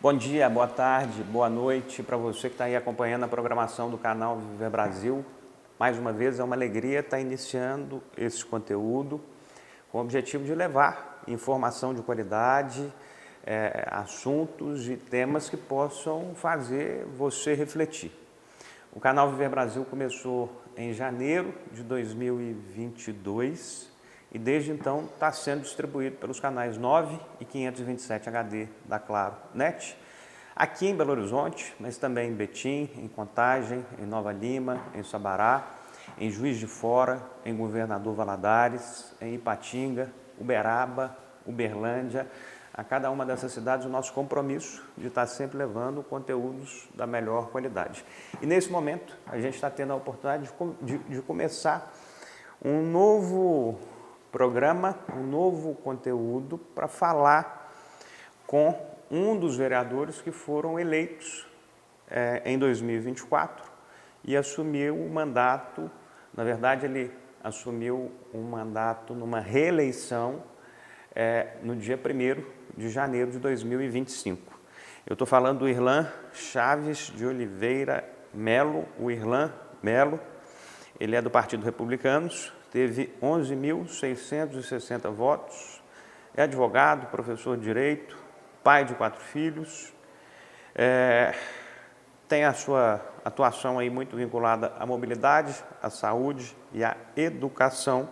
Bom dia, boa tarde, boa noite para você que está aí acompanhando a programação do canal Viver Brasil. Mais uma vez, é uma alegria estar iniciando esse conteúdo com o objetivo de levar informação de qualidade, assuntos e temas que possam fazer você refletir. O canal Viver Brasil começou em janeiro de 2022 e desde então está sendo distribuído pelos canais 9 e 527 HD da Claro Net, aqui em Belo Horizonte, mas também em Betim, em Contagem, em Nova Lima, em Sabará, em Juiz de Fora, em Governador Valadares, em Ipatinga, Uberaba, Uberlândia. A cada uma dessas cidades o nosso compromisso de estar sempre levando conteúdos da melhor qualidade. E nesse momento a gente está tendo a oportunidade de começar um novo programa, um novo conteúdo para falar com um dos vereadores que foram eleitos em 2024 e assumiu o mandato, na verdade ele assumiu um mandato numa reeleição no dia 1º de janeiro de 2025. Eu estou falando do Irlan Chaves de Oliveira Melo, o Irlan Melo, ele é do Partido Republicanos, teve 11.660 votos, é advogado, professor de Direito, pai de 4 filhos, tem a sua atuação aí muito vinculada à mobilidade, à saúde e à educação.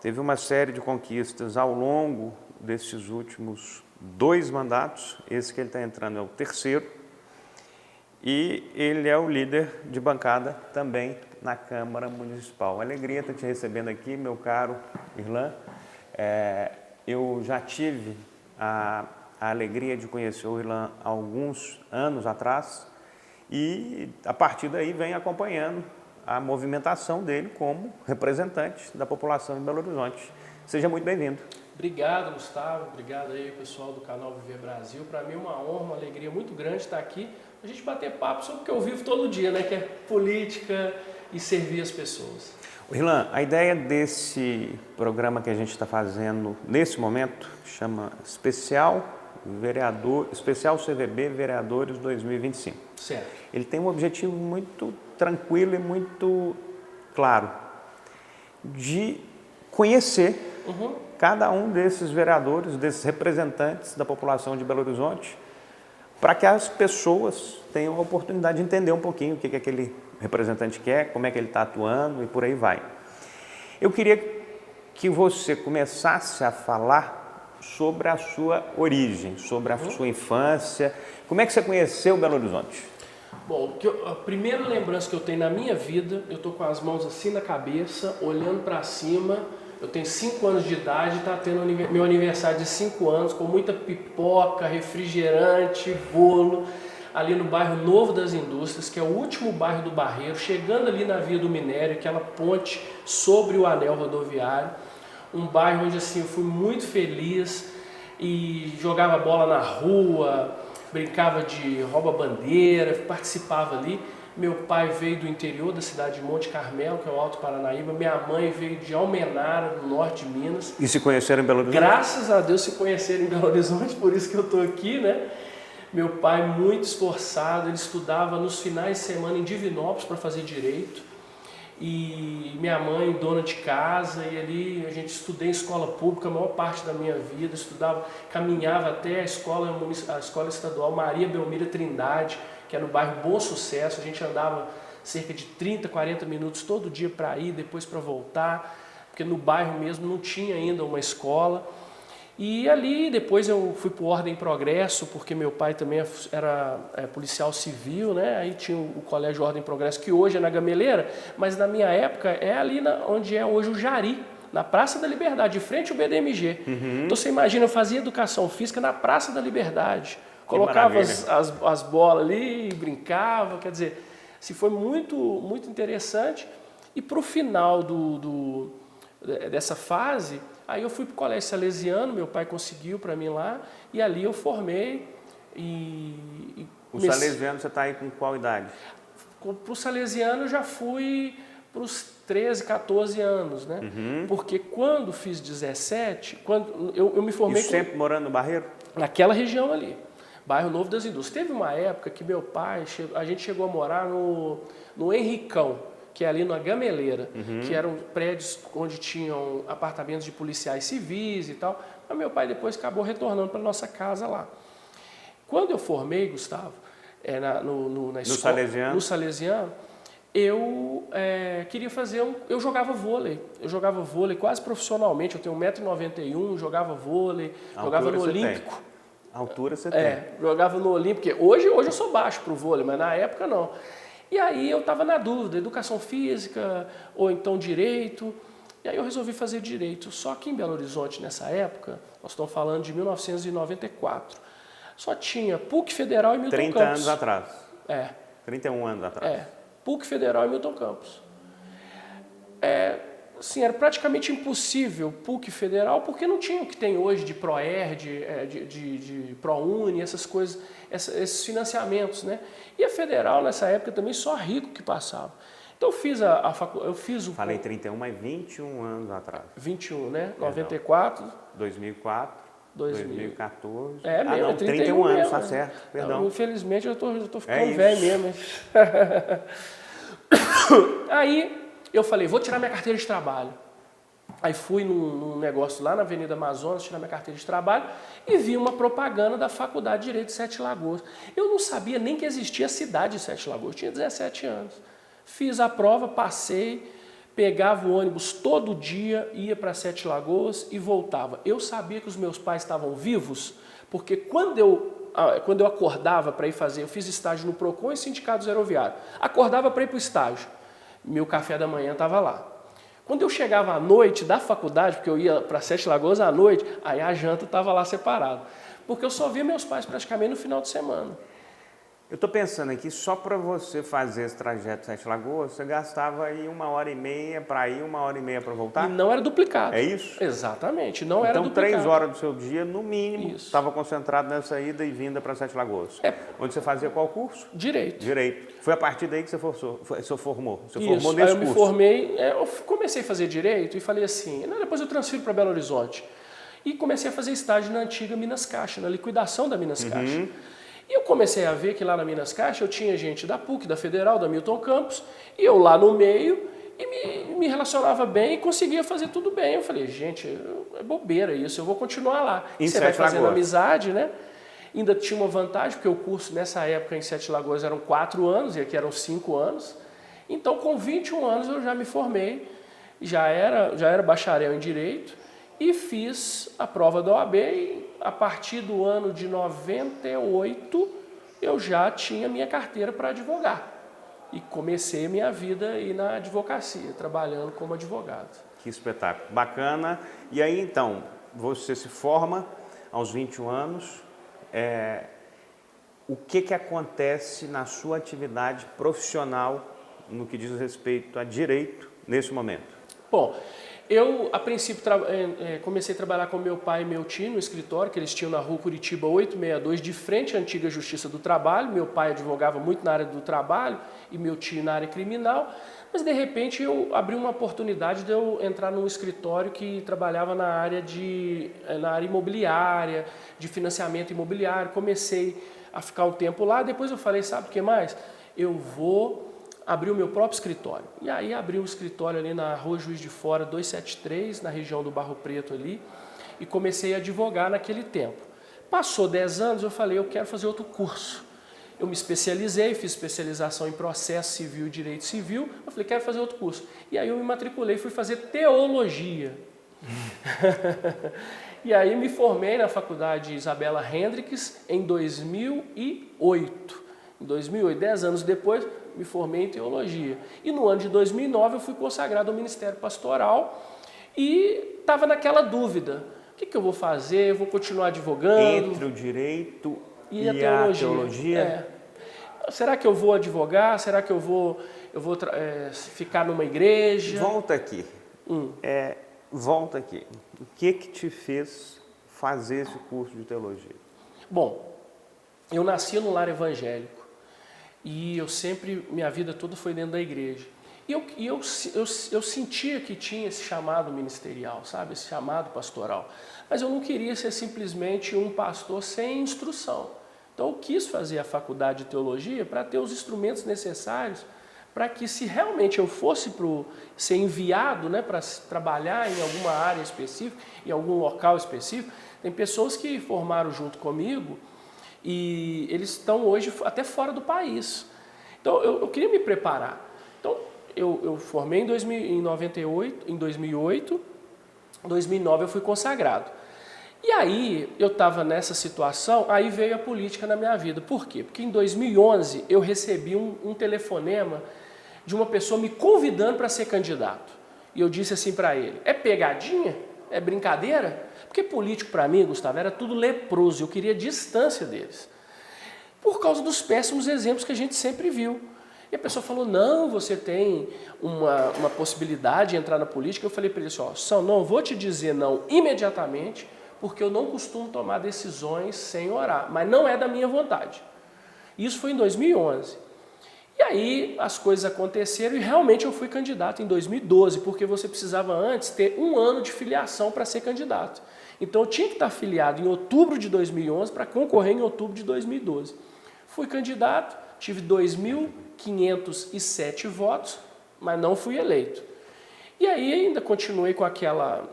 Teve uma série de conquistas ao longo desses últimos 2 mandatos, esse que ele está entrando é o 3º, e ele é o líder de bancada também na Câmara Municipal. Alegria estar te recebendo aqui, meu caro Irlan. Eu já tive a alegria de conhecer o Irlan há alguns anos atrás e a partir daí vem acompanhando a movimentação dele como representante da população em Belo Horizonte. Seja muito bem-vindo. Obrigado, Gustavo. Obrigado aí, pessoal do canal Viver Brasil. Para mim é uma honra, uma alegria muito grande estar aqui, a gente bater papo sobre o que eu vivo todo dia, né? Que é política e servir as pessoas. Irlan, a ideia desse programa que a gente está fazendo nesse momento chama Especial CVB Vereadores 2025. Certo. Ele tem um objetivo muito tranquilo e muito claro de conhecer cada um desses vereadores, desses representantes da população de Belo Horizonte, para que as pessoas tenham a oportunidade de entender um pouquinho o que aquele representante quer, como é que ele está atuando e por aí vai. Eu queria que você começasse a falar sobre a sua origem, sobre a sua infância. Como é que você conheceu Belo Horizonte? Bom, a primeira lembrança que eu tenho na minha vida, eu estou com as mãos assim na cabeça, olhando para cima. Eu tenho 5 anos de idade, está tendo meu aniversário de 5 anos, com muita pipoca, refrigerante, bolo, ali no bairro Novo das Indústrias, que é o último bairro do Barreiro, chegando ali na Via do Minério, aquela ponte sobre o anel rodoviário. Um bairro onde assim, eu fui muito feliz e jogava bola na rua, brincava de rouba-bandeira, participava ali. Meu pai veio do interior da cidade de Monte Carmelo, que é o Alto Paranaíba. Minha mãe veio de Almenara, no norte de Minas. E se conheceram em Belo Horizonte? Graças a Deus se conheceram em Belo Horizonte, por isso que eu estou aqui, né? Meu pai muito esforçado, ele estudava nos finais de semana em Divinópolis para fazer Direito. E minha mãe, dona de casa, e ali a gente estudei em escola pública a maior parte da minha vida, estudava, caminhava até a escola estadual Maria Belmira Trindade, que é no bairro Bom Sucesso. A gente andava cerca de 30, 40 minutos todo dia para ir, depois para voltar, porque no bairro mesmo não tinha ainda uma escola. E ali depois eu fui para o Ordem e Progresso, porque meu pai também era policial civil, né? Aí tinha o Colégio Ordem e Progresso, que hoje é na Gameleira, mas na minha época é ali onde é hoje o Jari, na Praça da Liberdade, de frente ao BDMG. Então você imagina, eu fazia educação física na Praça da Liberdade, colocava as bolas ali, brincava, quer dizer, assim, foi muito, muito interessante. E para o final dessa fase, aí eu fui para o Colégio Salesiano, meu pai conseguiu para mim lá, e ali eu formei. O Salesiano, você está aí com qual idade? Para o Salesiano eu já fui para os 13, 14 anos, né? Porque quando fiz 17, quando eu me formei... E sempre morando no Barreiro? Naquela região ali. Bairro Novo das Indústrias. Teve uma época que meu pai, a gente chegou a morar no Henricão, que é ali na Gameleira, que eram prédios onde tinham apartamentos de policiais civis e tal. Mas meu pai depois acabou retornando para nossa casa lá. Quando eu formei, Gustavo, na escola, no Salesiano, eu queria fazer eu jogava vôlei. Eu jogava vôlei quase profissionalmente. Eu tenho 1,91 m, jogava vôlei, jogava no Olímpico. A altura você tem. Jogava no Olímpico, porque hoje eu sou baixo para o vôlei, mas na época não. E aí eu estava na dúvida, educação física ou então direito. E aí eu resolvi fazer direito. Só que em Belo Horizonte, nessa época, nós estamos falando de 1994, só tinha PUC Federal e Milton 30 Campos. 30 anos atrás. 31 anos atrás. PUC Federal e Milton Campos. Assim, era praticamente impossível PUC Federal, porque não tinha o que tem hoje de ProERD, de ProUni, essas coisas, esses financiamentos, né? E a Federal, nessa época, também só rico que passava. Então eu fiz a faculdade, Falei 31, mas 21 anos atrás. 21, né? 94. 2004. 2014. Mesmo, 31 anos, mesmo, tá certo, perdão. Não, infelizmente eu tô ficando velho mesmo. Aí eu falei, vou tirar minha carteira de trabalho. Aí fui num negócio lá na Avenida Amazonas, tirar minha carteira de trabalho e vi uma propaganda da Faculdade de Direito de Sete Lagoas. Eu não sabia nem que existia a cidade de Sete Lagoas, eu tinha 17 anos. Fiz a prova, passei, pegava o ônibus todo dia, ia para Sete Lagoas e voltava. Eu sabia que os meus pais estavam vivos, porque quando eu acordava para ir fazer, eu fiz estágio no PROCON e Sindicato Aeroviário. Acordava para ir para o estágio. Meu café da manhã estava lá. Quando eu chegava à noite da faculdade, porque eu ia para Sete Lagoas à noite, aí a janta estava lá separada. Porque eu só via meus pais praticamente no final de semana. Eu estou pensando aqui, só para você fazer esse trajeto de Sete Lagoas, você gastava aí 1h30 para ir, 1h30 para voltar? E não era duplicado. É isso? Exatamente, não era duplicado. Então 3 horas do seu dia, no mínimo, estava concentrado nessa ida e vinda para Sete Lagoas. Onde você fazia qual curso? Direito. Direito. Foi a partir daí que você formou? Você isso. formou nesse Aí eu curso? Me formei, eu comecei a fazer Direito e falei assim, depois eu transfiro para Belo Horizonte. E comecei a fazer estágio na antiga Minas Caixa, na liquidação da Minas Caixa. E eu comecei a ver que lá na Minas Caixa eu tinha gente da PUC, da Federal, da Milton Campos, e eu lá no meio e me relacionava bem e conseguia fazer tudo bem. Eu falei, gente, é bobeira isso, eu vou continuar lá. E você vai fazendo amizade, né? Ainda tinha uma vantagem, porque o curso nessa época em Sete Lagoas eram 4 anos e aqui eram 5 anos. Então com 21 anos eu já me formei, já era bacharel em Direito e fiz a prova da OAB e a partir do ano de 98 eu já tinha minha carteira para advogar. E comecei a minha vida aí na advocacia, trabalhando como advogado. Que espetáculo, bacana. E aí então, você se forma aos 21 anos, o que acontece na sua atividade profissional no que diz respeito a direito nesse momento? Bom, eu, a princípio, comecei a trabalhar com meu pai e meu tio no escritório, que eles tinham na rua Curitiba 862, de frente à antiga Justiça do Trabalho. Meu pai advogava muito na área do trabalho e meu tio na área criminal. Mas, de repente, eu abri uma oportunidade de eu entrar num escritório que trabalhava na área imobiliária, de financiamento imobiliário. Comecei a ficar um tempo lá, depois eu falei, sabe o que mais? Eu vou abri o meu próprio escritório. E aí abri um escritório ali na Rua Juiz de Fora 273, na região do Barro Preto ali, e comecei a advogar naquele tempo. Passou 10 anos, eu falei, eu quero fazer outro curso. Eu me especializei, fiz especialização em processo civil e direito civil, eu falei, quero fazer outro curso. E aí eu me matriculei, fui fazer teologia. E aí me formei na Faculdade Isabela Hendricks em 2008. Em 2008, 10 anos depois, me formei em teologia. E no ano de 2009 eu fui consagrado ao Ministério Pastoral e estava naquela dúvida. O que eu vou fazer? Eu vou continuar advogando? Entre o direito e a teologia? Será que eu vou advogar? Será que eu vou ficar numa igreja? Volta aqui. Volta aqui. O que te fez fazer esse curso de teologia? Bom, eu nasci num lar evangélico. E eu sempre, minha vida toda foi dentro da igreja. E eu sentia que tinha esse chamado ministerial, sabe? Esse chamado pastoral. Mas eu não queria ser simplesmente um pastor sem instrução. Então eu quis fazer a faculdade de teologia para ter os instrumentos necessários para que, se realmente eu fosse ser enviado, né, para trabalhar em alguma área específica, em algum local específico, tem pessoas que formaram junto comigo e eles estão hoje até fora do país. Então eu queria me preparar. Então eu formei em 98, em 2008, em 2009 eu fui consagrado. E aí eu estava nessa situação, aí veio a política na minha vida. Por quê? Porque em 2011 eu recebi um telefonema de uma pessoa me convidando para ser candidato. E eu disse assim para ele: é pegadinha? É brincadeira? Porque político para mim, Gustavo, era tudo leproso, eu queria distância deles. Por causa dos péssimos exemplos que a gente sempre viu. E a pessoa falou: não, você tem uma possibilidade de entrar na política. Eu falei para ele assim: ó, São, não vou te dizer não imediatamente, porque eu não costumo tomar decisões sem orar, mas não é da minha vontade. Isso foi em 2011. E aí as coisas aconteceram e realmente eu fui candidato em 2012, porque você precisava antes ter 1 ano de filiação para ser candidato. Então eu tinha que estar filiado em outubro de 2011 para concorrer em outubro de 2012. Fui candidato, tive 2.507 votos, mas não fui eleito. E aí ainda continuei com aquela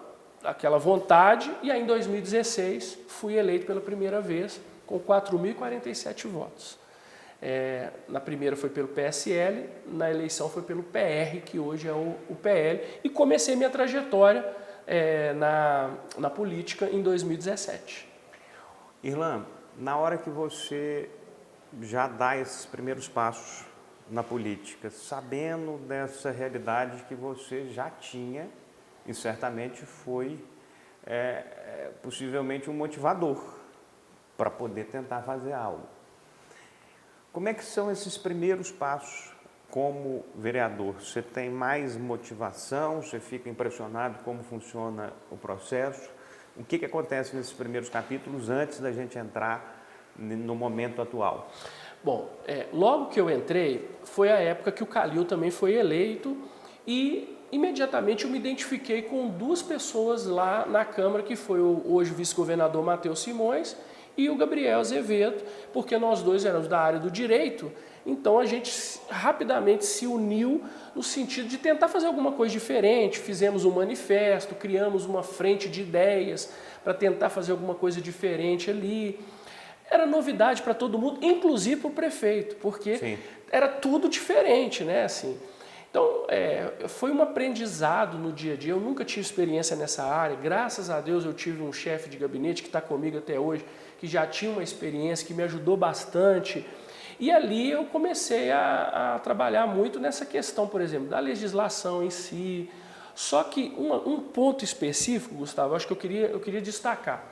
vontade, e aí em 2016 fui eleito pela primeira vez com 4.047 votos. Na primeira foi pelo PSL, na eleição foi pelo PR, que hoje é o PL, e comecei minha trajetória na política em 2017. Irlan, na hora que você já dá esses primeiros passos na política, sabendo dessa realidade que você já tinha, e certamente foi possivelmente um motivador para poder tentar fazer algo. Como é que são esses primeiros passos como vereador? Você tem mais motivação? Você fica impressionado como funciona o processo? O que acontece nesses primeiros capítulos antes da gente entrar no momento atual? Bom, logo que eu entrei, foi a época que o Calil também foi eleito e imediatamente eu me identifiquei com 2 pessoas lá na Câmara, que foi o hoje vice-governador Matheus Simões e o Gabriel Azevedo, porque nós dois éramos da área do direito, então a gente rapidamente se uniu no sentido de tentar fazer alguma coisa diferente, fizemos um manifesto, criamos uma frente de ideias para tentar fazer alguma coisa diferente ali. Era novidade para todo mundo, inclusive para o prefeito, porque Sim. Era tudo diferente, né? Assim, então, foi um aprendizado no dia a dia. Eu nunca tive experiência nessa área. Graças a Deus eu tive um chefe de gabinete que está comigo até hoje, que já tinha uma experiência, que me ajudou bastante. E ali eu comecei a trabalhar muito nessa questão, por exemplo, da legislação em si. Só que um ponto específico, Gustavo, acho que eu queria destacar.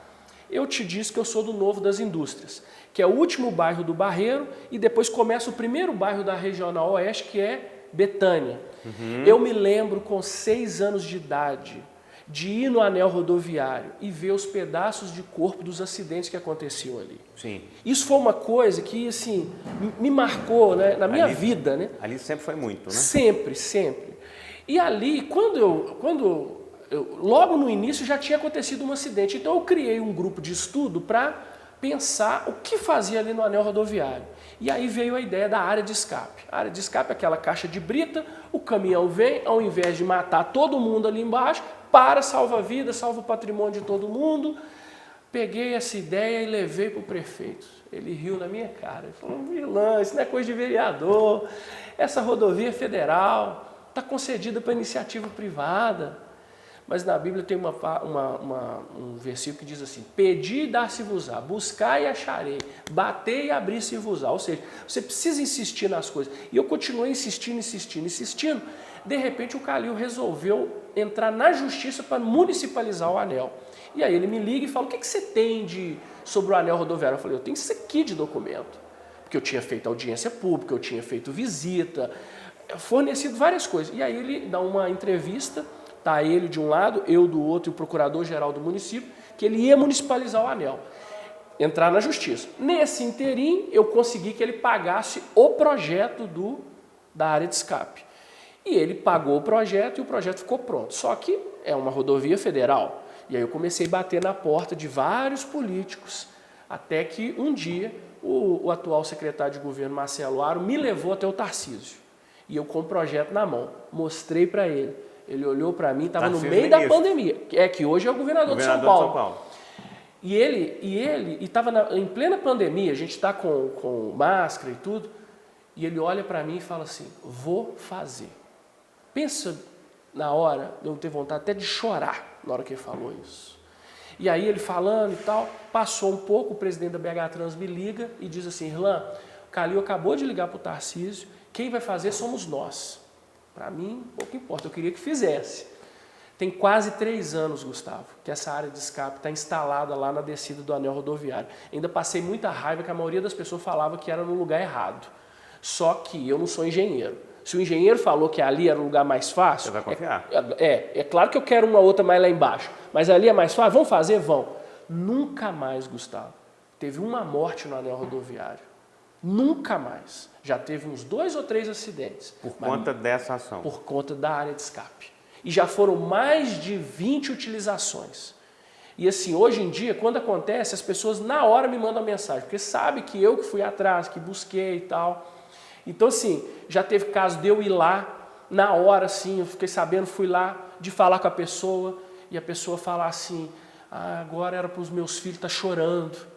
Eu te disse que eu sou do Novo das Indústrias, que é o último bairro do Barreiro, e depois começa o primeiro bairro da Regional Oeste, que é Betânia. Eu me lembro com 6 anos de idade de ir no anel rodoviário e ver os pedaços de corpo dos acidentes que aconteciam ali. Sim. Isso foi uma coisa que assim, me marcou, né, na minha vida. Né? Ali sempre foi muito, né? Sempre, sempre. E ali, logo no início já tinha acontecido um acidente, então eu criei um grupo de estudo para pensar o que fazia ali no anel rodoviário. E aí veio a ideia da área de escape. A área de escape é aquela caixa de brita, o caminhão vem, ao invés de matar todo mundo ali embaixo, salva a vida, salva o patrimônio de todo mundo. Peguei essa ideia e levei para o prefeito. Ele riu na minha cara. Ele falou: Irlan, isso não é coisa de vereador, essa rodovia federal está concedida para iniciativa privada. Mas na Bíblia tem um versículo que diz assim: pedi e dar-se-vos-á, buscai e acharei, batei e abrir-se-vos-á. Ou seja, você precisa insistir nas coisas. E eu continuei insistindo. De repente o Calil resolveu entrar na justiça para municipalizar o anel. E aí ele me liga e fala: o que você tem sobre o anel rodoviário? Eu falei: eu tenho isso aqui de documento. Porque eu tinha feito audiência pública, eu tinha feito visita, fornecido várias coisas. E aí ele dá uma entrevista. Está ele de um lado, eu do outro e o procurador-geral do município, que ele ia municipalizar o anel, entrar na justiça. Nesse interim, eu consegui que ele pagasse o projeto da área de escape. E ele pagou o projeto e o projeto ficou pronto. Só que é uma rodovia federal. E aí eu comecei a bater na porta de vários políticos, até que um dia o atual secretário de governo, Marcelo Aro, me levou até o Tarcísio. E eu com o projeto na mão, mostrei para ele. Ele olhou para mim, estava no meio da pandemia, que hoje é o governador de São Paulo. E ele estava em plena pandemia, a gente está com máscara e tudo, e ele olha para mim e fala assim, vou fazer. Pensa na hora, eu ter vontade até de chorar na hora que ele falou isso. E aí ele falando e tal, passou um pouco, o presidente da BH Trans me liga e diz assim, Irlan, o Calil acabou de ligar para o Tarcísio, quem vai fazer somos nós. Para mim, pouco importa, eu queria que fizesse. Tem quase 3 anos, Gustavo, que essa área de escape está instalada lá na descida do anel rodoviário. Ainda passei muita raiva que a maioria das pessoas falava que era no lugar errado. Só que eu não sou engenheiro. Se o engenheiro falou que ali era o lugar mais fácil... Você vai confiar. É claro que eu quero uma outra mais lá embaixo, mas ali é mais fácil, vamos fazer? Vão. Nunca mais, Gustavo, teve uma morte no anel rodoviário. Nunca mais. Já teve uns 2 ou 3 acidentes. Por conta dessa ação? Por conta da área de escape. E já foram mais de 20 utilizações. E assim, hoje em dia, quando acontece, as pessoas na hora me mandam mensagem, porque sabe que eu que fui atrás, que busquei e tal. Então assim, já teve caso de eu ir lá, na hora assim, eu fiquei sabendo, fui lá, de falar com a pessoa, e a pessoa falar assim, agora era para os meus filhos estar chorando.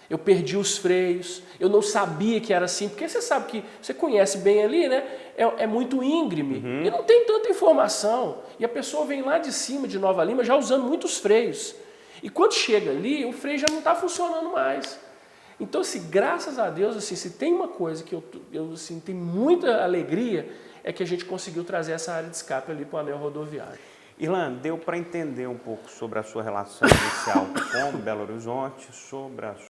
Eu perdi os freios, eu não sabia que era assim, porque você sabe que, você conhece bem ali, né? É muito íngreme, e não tem tanta informação. E a pessoa vem lá de cima, de Nova Lima, já usando muitos freios. E quando chega ali, o freio já não está funcionando mais. Então, assim, graças a Deus, assim, se tem uma coisa que eu assim, tenho muita alegria, é que a gente conseguiu trazer essa área de escape ali para o anel rodoviário. Irlan, deu para entender um pouco sobre a sua relação inicial com Belo Horizonte, sobre a